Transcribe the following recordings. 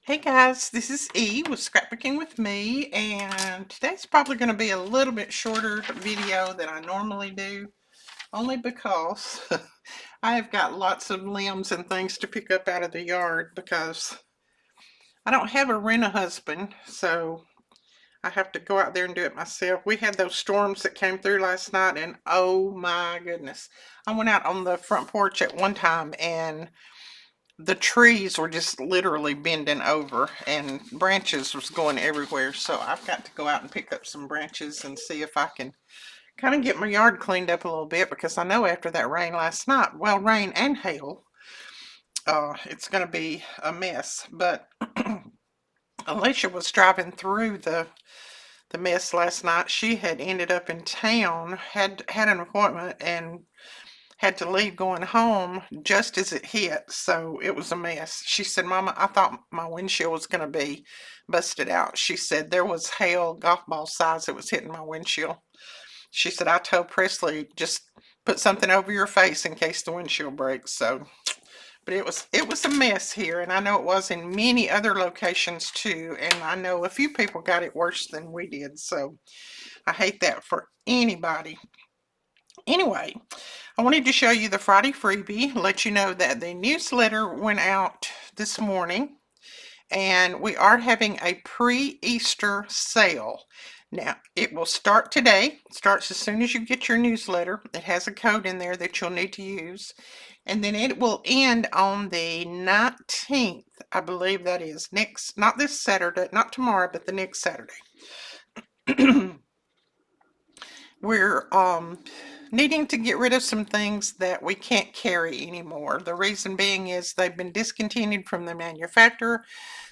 Hey guys, this is E with Scrapbooking with me, and today's probably going to be a little bit shorter video than I normally do, only because I have got lots of limbs and things to pick up out of the yard because I don't have a rent-a-husband, so I have to go out there and do it myself. We had those storms that came through last night, and oh my goodness. I went out on the front porch at one time and the trees were just literally bending over and branches was going everywhere. So I've got to go out and pick up some branches and see if I can kind of get my yard cleaned up a little bit, because I know after that rain last night, well, rain and hail, it's going to be a mess. But Alicia was driving through the mess last night. She had ended up in town, had an appointment, and had to leave going home just as it hit, so it was a mess. She said, Mama, I thought my windshield was going to be busted out. She said there was hail, golf ball size, that was hitting my windshield. She said, I told Presley, just put something over your face in case the windshield breaks. So, but it was a mess here, and I know it was in many other locations too, and I know a few people got it worse than we did, so I hate that for anybody. Anyway, I wanted to show you the Friday freebie, let you know that the newsletter went out this morning, and we are having a pre-Easter sale. Now, it will start today. It starts as soon as you get your newsletter. It has a code in there that you'll need to use, and then it will end on the 19th. I believe that is next, not this Saturday, not tomorrow, but the next Saturday. We're needing to get rid of some things that we can't carry anymore. The reason being is they've been discontinued from the manufacturer.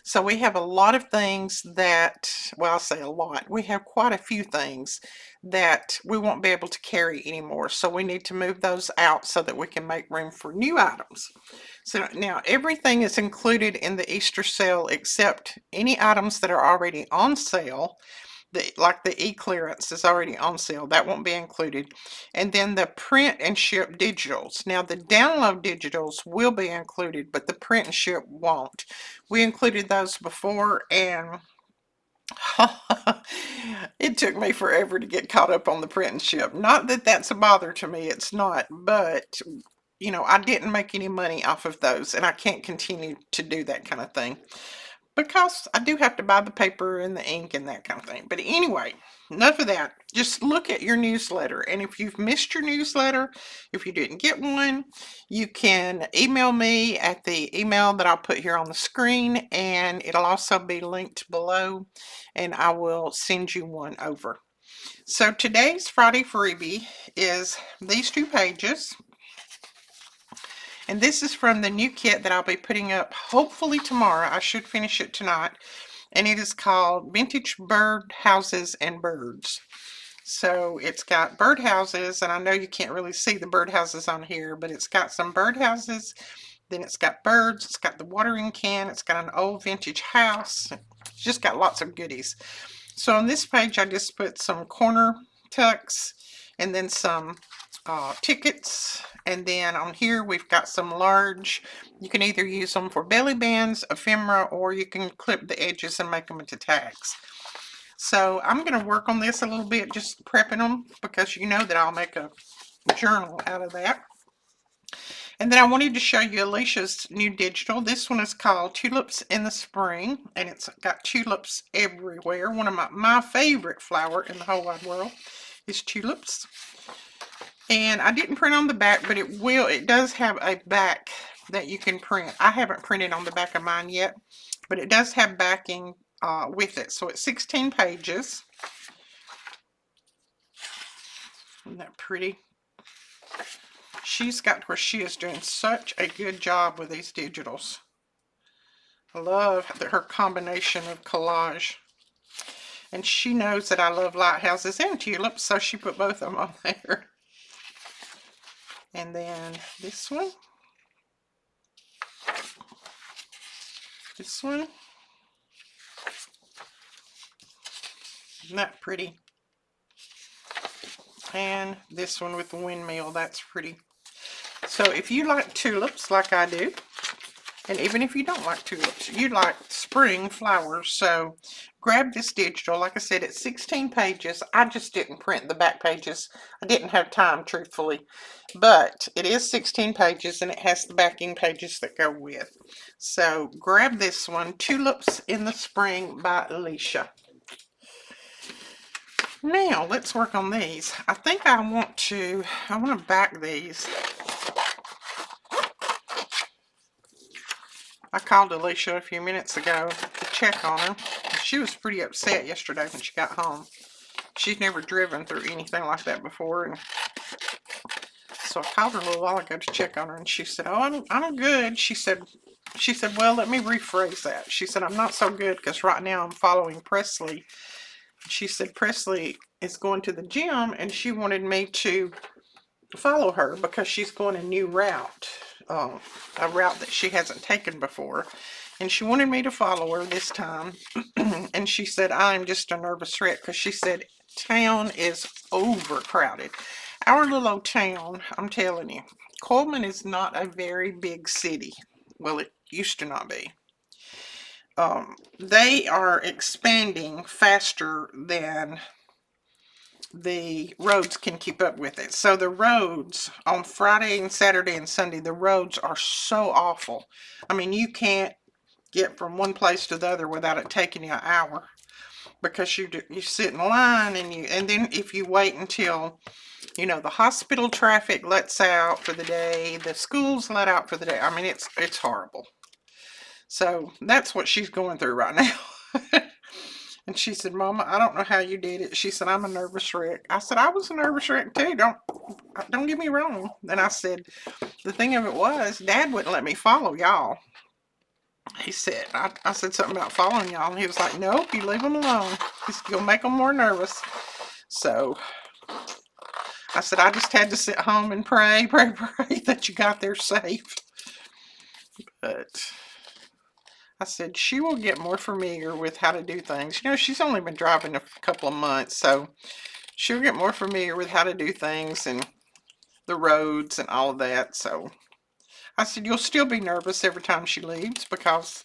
So we have a lot of things that, well, I'll say a lot. We have quite a few things that we won't be able to carry anymore. So we need to move those out so that we can make room for new items. So now everything is included in the Easter sale except any items that are already on sale. Like the e-clearance is already on sale. That won't be included. And then the print and ship digitals. Now the download digitals will be included, but the print and ship won't. We included those before, and it took me forever to get caught up on the print and ship. Not that that's a bother to me. It's not. But, you know, I didn't make any money off of those, and I can't continue to do that kind of thing, because I do have to buy the paper and the ink and that kind of thing. But anyway, enough of that. Just look at your newsletter. And if you've missed your newsletter, if you didn't get one, you can email me at the email that I'll put here on the screen, and it'll also be linked below, and I will send you one over. So today's Friday freebie is these two pages. And this is from the new kit that I'll be putting up hopefully tomorrow. I should finish it tonight. And it is called Vintage Birdhouses and Birds. So it's got birdhouses, and I know you can't really see the birdhouses on here, but it's got some birdhouses. Then it's got birds. It's got the watering can. It's got an old vintage house. It's just got lots of goodies. So on this page, I just put some corner tucks and then some tickets, and then on here we've got some large. You can either use them for belly bands, ephemera, or you can clip the edges and make them into tags. So I'm going to work on this a little bit, just prepping them, because you know that I'll make a journal out of that. And then I wanted to show you Alicia's new digital. This one is called Tulips in the Spring, and it's got tulips everywhere. One of my favorite flower in the whole wide world is tulips. And I didn't print on the back, but it does have a back that you can print. I haven't printed on the back of mine yet, but it does have backing with it. So it's 16 pages. Isn't that pretty? She's got where she is doing such a good job with these digitals. I love her combination of collage. And she knows that I love lighthouses and tulips, so she put both of them on there. And then this one. This one. Isn't that pretty? And this one with the windmill, that's pretty. So if you like tulips like I do, And even if you don't like tulips, you like spring flowers. So grab this digital. Like I said, it's 16 pages. I just didn't print the back pages. I didn't have time, truthfully. But it is 16 pages, and it has the backing pages that go with. So grab this one, Tulips in the Spring by Alicia. Now, let's work on these. I think I want to back these. I called Alicia a few minutes ago to check on her. She was pretty upset yesterday when she got home. She's never driven through anything like that before, and so I called her a little while ago to check on her, and she said, "Oh, I'm good." She said, "Well, let me rephrase that." She said, "I'm not so good because right now I'm following Presley." She said Presley is going to the gym, and she wanted me to follow her because she's going a new route, a route that she hasn't taken before, and she wanted me to follow her this time. And she said, "I'm just a nervous wreck," because she said town is overcrowded. Our little old town, I'm telling you, Coleman is not a very big city. Well, it used to not be. They are expanding faster than the roads can keep up with it. So the roads on Friday and Saturday and Sunday, the roads are so awful. I mean, you can't get from one place to the other without it taking you an hour, because you sit in line, and then if you wait until, you know, the hospital traffic lets out for the day, the schools let out for the day. I mean, it's horrible. So that's what she's going through right now. And she said, "Mama, I don't know how you did it." She said, "I'm a nervous wreck." I said, "I was a nervous wreck too. Don't get me wrong." Then I said, "The thing of it was, Dad wouldn't let me follow y'all." He said, I said something about following y'all, and he was like, "Nope, you leave them alone. You'll make them more nervous." So I said, "I just had to sit home and pray that you got there safe." But I said, she will get more familiar with how to do things. You know, she's only been driving a couple of months, so she'll get more familiar with how to do things and the roads and all of that. So I said, you'll still be nervous every time she leaves, because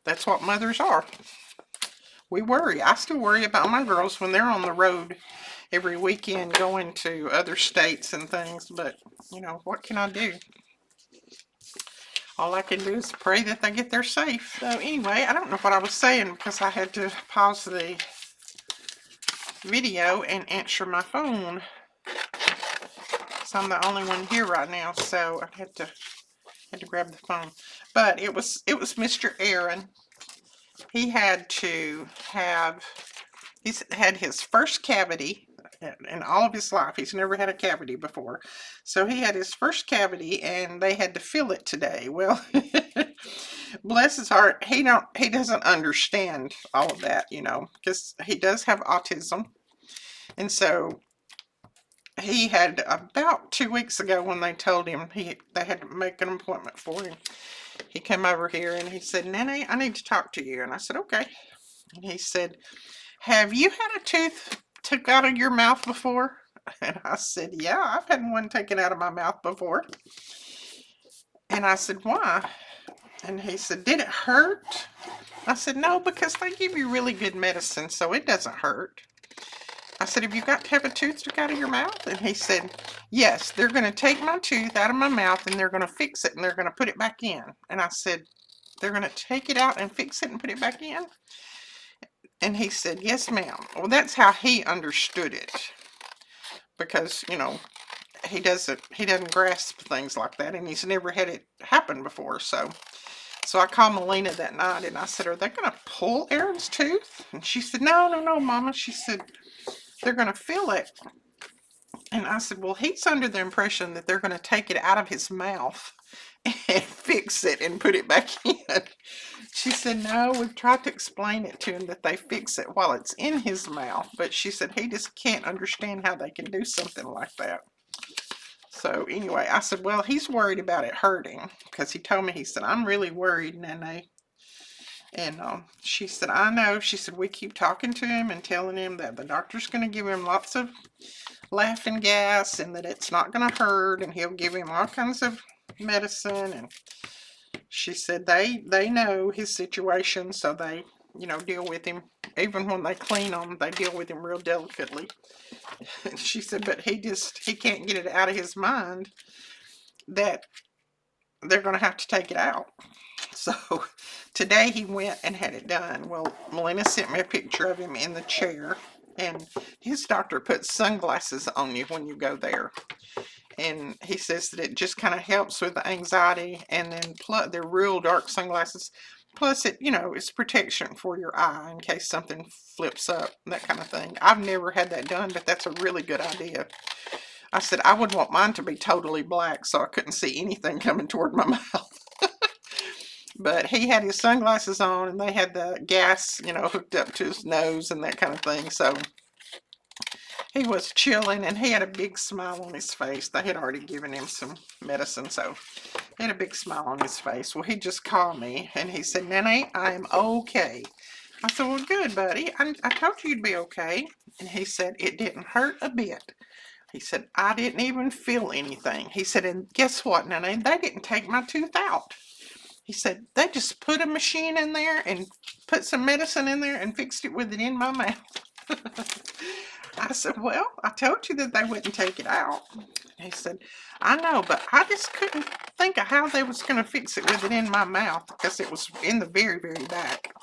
that's what mothers are. We worry. I still worry about my girls when they're on the road every weekend going to other states and things, but, you know, what can I do? All I can do is pray that they get there safe. So anyway, I don't know what I was saying because I had to pause the video and answer my phone. So I'm the only one here right now, so I had to grab the phone. But it was Mr. Aaron. He's had his first cavity in all of his life. He's never had a cavity before. So he had his first cavity, and they had to fill it today. Well, bless his heart, he doesn't understand all of that, you know, because he does have autism. And so he had, about 2 weeks ago, when they told him they had to make an appointment for him, he came over here and he said, "Nanny, I need to talk to you." And I said, "Okay." And he said, "Have you had a tooth took out of your mouth before?" And I said, "Yeah, I've had one taken out of my mouth before." And I said, "Why?" And he said, "Did it hurt?" I said, "No, because they give you really good medicine, so it doesn't hurt." I said, "Have you got to have a tooth took out of your mouth?" And he said, "Yes, they're going to take my tooth out of my mouth, and they're going to fix it, and they're going to put it back in." And I said, "They're going to take it out and fix it and put it back in?" And he said, "Yes, ma'am." Well, that's how he understood it, because, you know, he doesn't grasp things like that, and he's never had it happen before. So I called Melina that night, and I said, "Are they going to pull Aaron's tooth?" And she said, No, Mama." She said, "They're going to fill it." And I said, "Well, he's under the impression that they're going to take it out of his mouth and fix it and put it back in." She said, "No, we've tried to explain it to him that they fix it while it's in his mouth." But she said he just can't understand how they can do something like that. So anyway, I said, "Well, he's worried about it hurting," because he told me, he said, "I'm really worried, Nene." And she said, "I know." She said, "We keep talking to him and telling him that the doctor's going to give him lots of laughing gas and that it's not going to hurt, and he'll give him all kinds of medicine." And She said they know his situation, so they, deal with him. Even when they clean him, they deal with him real delicately. And she said, but he can't get it out of his mind that they're going to have to take it out. So today he went and had it done. Well, Melina sent me a picture of him in the chair, and his doctor puts sunglasses on you when you go there. And he says that it just kind of helps with the anxiety, and then plus they're real dark sunglasses. Plus it, it's protection for your eye in case something flips up, that kind of thing. I've never had that done, but that's a really good idea. I said I would want mine to be totally black so I couldn't see anything coming toward my mouth. But he had his sunglasses on, and they had the gas, hooked up to his nose and that kind of thing. So he was chilling, and he had a big smile on his face. They had already given him some medicine, so he had a big smile on his face. Well, he just called me, and he said, Nanny, I'm okay. I said, well, good, buddy. I told you you'd be okay. And he said, it didn't hurt a bit. He said, I didn't even feel anything. He said, and guess what, Nanny? They didn't take my tooth out. He said, they just put a machine in there and put some medicine in there and fixed it with it in my mouth. I said, well, I told you that they wouldn't take it out. He said, I know, but I just couldn't think of how they was going to fix it with it in my mouth because it was in the very, very back.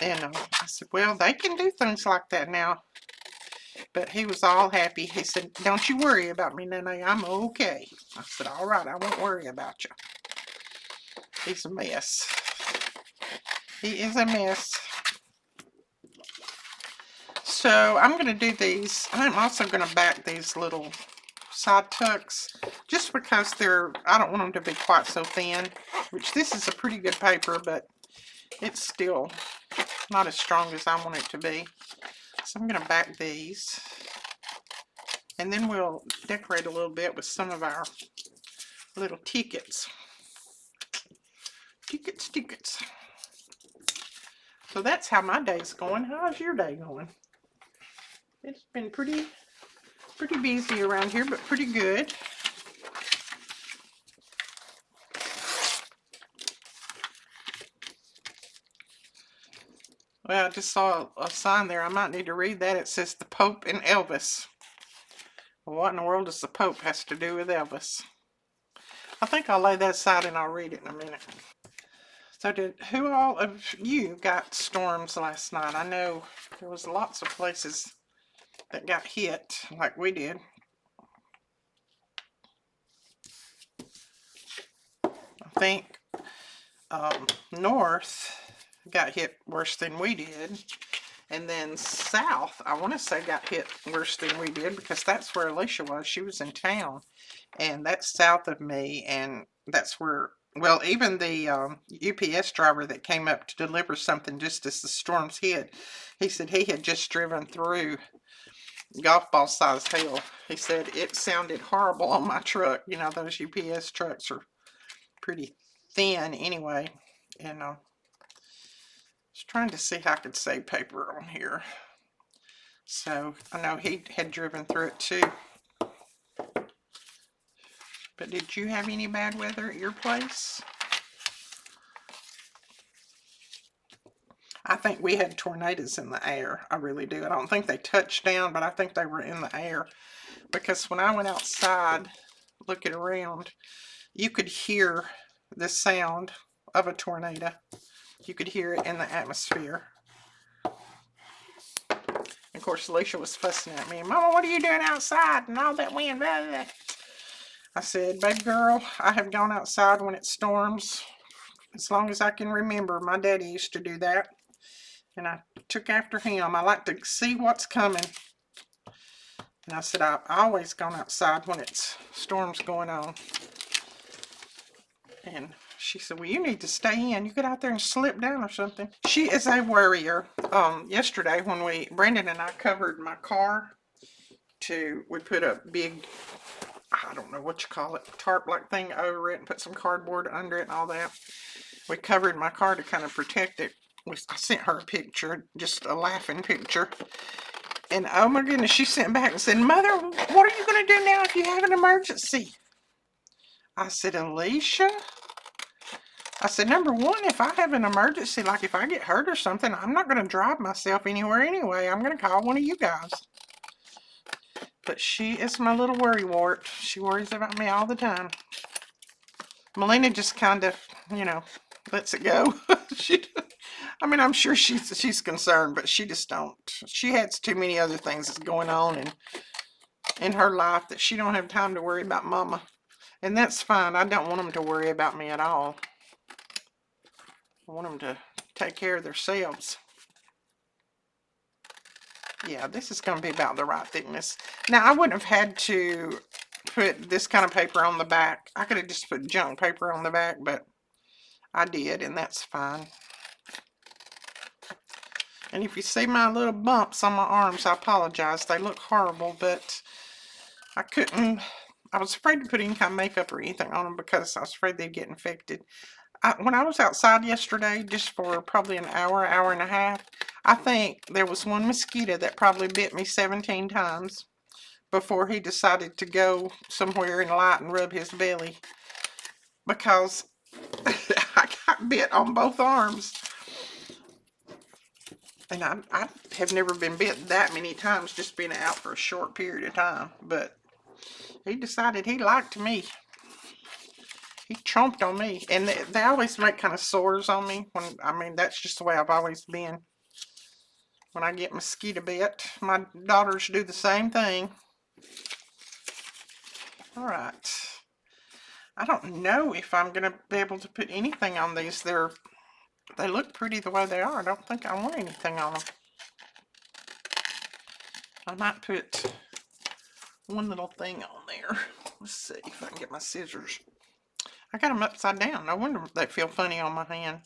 And I said, well, they can do things like that now. But he was all happy. He said, don't you worry about me, Nene. I'm okay. I said, all right, I won't worry about you. He's a mess. He is a mess. So I'm going to do these. I'm also going to back these little side tucks just because I don't want them to be quite so thin, which this is a pretty good paper, but it's still not as strong as I want it to be. So I'm going to back these, and then we'll decorate a little bit with some of our little tickets. Tickets. So that's how my day's going. How's your day going? It's been pretty busy around here, but pretty good. Well, I just saw a sign there. I might need to read that. It says the Pope and Elvis. Well, what in the world does the Pope has to do with Elvis? I think I'll lay that aside and I'll read it in a minute. So who all of you got storms last night? I know there was lots of places that got hit like we did. I think north got hit worse than we did. And then south, I want to say, got hit worse than we did because that's where Alicia was. She was in town. And that's south of me. And that's where, well, even the UPS driver that came up to deliver something just as the storms hit, he said he had just driven through golf ball size hail. He said it sounded horrible on my truck. You know, those UPS trucks are pretty thin anyway. And I was trying to see how I could save paper on here. So I know he had driven through it too. But did you have any bad weather at your place? I think we had tornadoes in the air. I really do. I don't think they touched down, but I think they were in the air. Because when I went outside looking around, you could hear the sound of a tornado. You could hear it in the atmosphere. Of course, Alicia was fussing at me. Mama, what are you doing outside and all that wind? Blah, blah. I said, baby girl, I have gone outside when it storms as long as I can remember. My daddy used to do that, and I took after him. I like to see what's coming. And I said, I've always gone outside when it's storms going on. And she said, well, you need to stay in. You get out there and slip down or something. She is a worrier. Yesterday when Brandon and I covered my car, we put a big, I don't know what you call it, tarp-like thing over it and put some cardboard under it and all that. We covered my car to kind of protect it. I sent her a picture, just a laughing picture. And oh my goodness, she sent back and said, Mother, what are you going to do now if you have an emergency? I said, Alicia, I said, number one, if I have an emergency, like if I get hurt or something, I'm not going to drive myself anywhere anyway. I'm going to call one of you guys. But she is my little worrywart. She worries about me all the time. Melina just kind of, you know, lets it go. I mean, I'm sure she's concerned, but she just don't. She has too many other things that's going on in her life that she don't have time to worry about Mama. And that's fine. I don't want them to worry about me at all. I want them to take care of themselves. Yeah, this is going to be about the right thickness. Now, I wouldn't have had to put this kind of paper on the back. I could have just put junk paper on the back, but I did, and that's fine. And if you see my little bumps on my arms, I apologize. They look horrible, but I couldn't. I was afraid to put any kind of makeup or anything on them because I was afraid they'd get infected. When I was outside yesterday, just for probably an hour, hour and a half, I think there was one mosquito that probably bit me 17 times before he decided to go somewhere in light and rub his belly, because I got bit on both arms. And I have never been bit that many times, just being out for a short period of time. But he decided he liked me. He chomped on me. And they always make kind of sores on me. I mean, that's just the way I've always been. When I get mosquito bit, my daughters do the same thing. All right. I don't know if I'm going to be able to put anything on these. They look pretty the way they are. I don't think I want anything on them. I might put one little thing on there. Let's see if I can get my scissors. I got them upside down. No wonder they feel funny on my hand.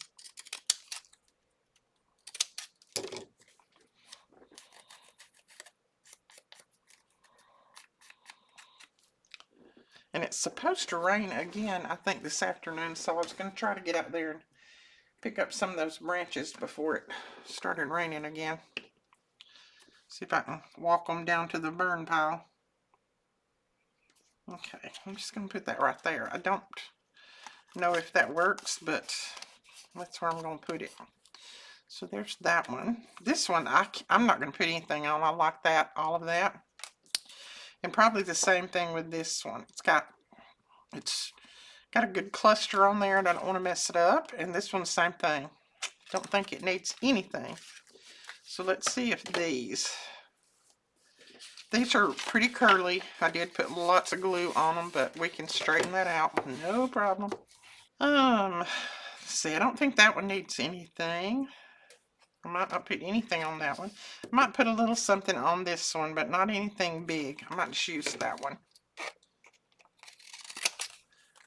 And it's supposed to rain again, I think, this afternoon. So I was going to try to get out there and pick up some of those branches before it started raining again. See if I can walk them down to the burn pile. Okay, I'm just going to put that right there. I don't know if that works, but that's where I'm going to put it. So there's that one. This one, I'm not going to put anything on. I like that, all of that. And probably the same thing with this one. It's got a good cluster on there, and I don't want to mess it up. And this one's the same thing. Don't think it needs anything. So let's see if these are pretty curly. I did put lots of glue on them, but we can straighten that out. No problem. Let's see, I don't think that one needs anything. I might not put anything on that one. I might put a little something on this one, but not anything big. I might just use that one.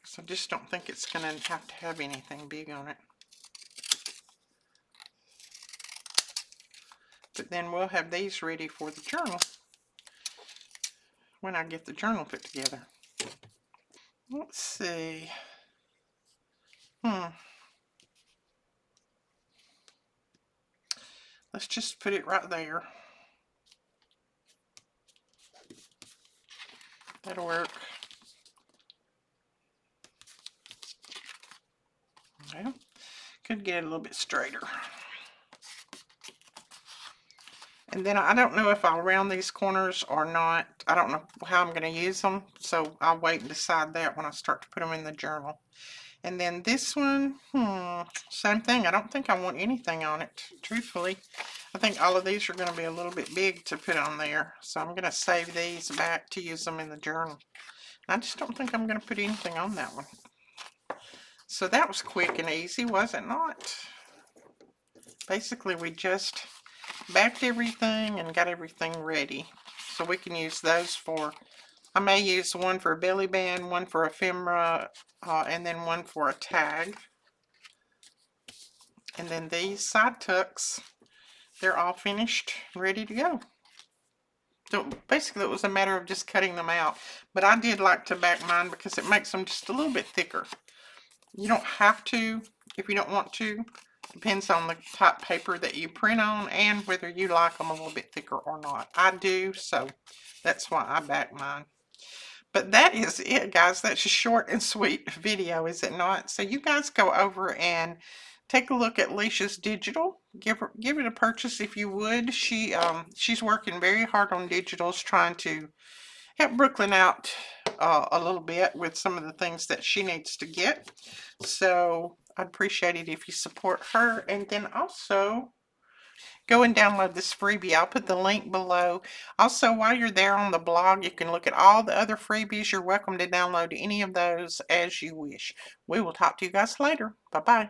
So I just don't think it's going to have anything big on it. But then we'll have these ready for the journal when I get the journal put together. Let's see. Let's just put it right there. That'll work. Well, could get it a little bit straighter. And then I don't know if I'll round these corners or not. I don't know how I'm going to use them, so I'll wait and decide that when I start to put them in the journal. And then this one, same thing. I don't think I want anything on it, truthfully. I think all of these are going to be a little bit big to put on there, so I'm going to save these back to use them in the journal. I just don't think I'm going to put anything on that one. So that was quick and easy, was it not? Basically, we just backed everything and got everything ready. So we can use those for, I may use one for a belly band, one for ephemera, and then one for a tag. And then these side tucks, they're all finished, ready to go. So basically it was a matter of just cutting them out. But I did like to back mine because it makes them just a little bit thicker. You don't have to if you don't want to. Depends on the type paper that you print on and whether you like them a little bit thicker or not. I do, so that's why I back mine. But that is it, guys. That's a short and sweet video, is it not? So you guys go over and take a look at Leisha's digital. Give it a purchase if you would. She's working very hard on digitals, trying to help Brooklyn out a little bit with some of the things that she needs to get. So I'd appreciate it if you support her. And then also go and download this freebie. I'll put the link below. Also, while you're there on the blog, you can look at all the other freebies. You're welcome to download any of those as you wish. We will talk to you guys later. Bye-bye.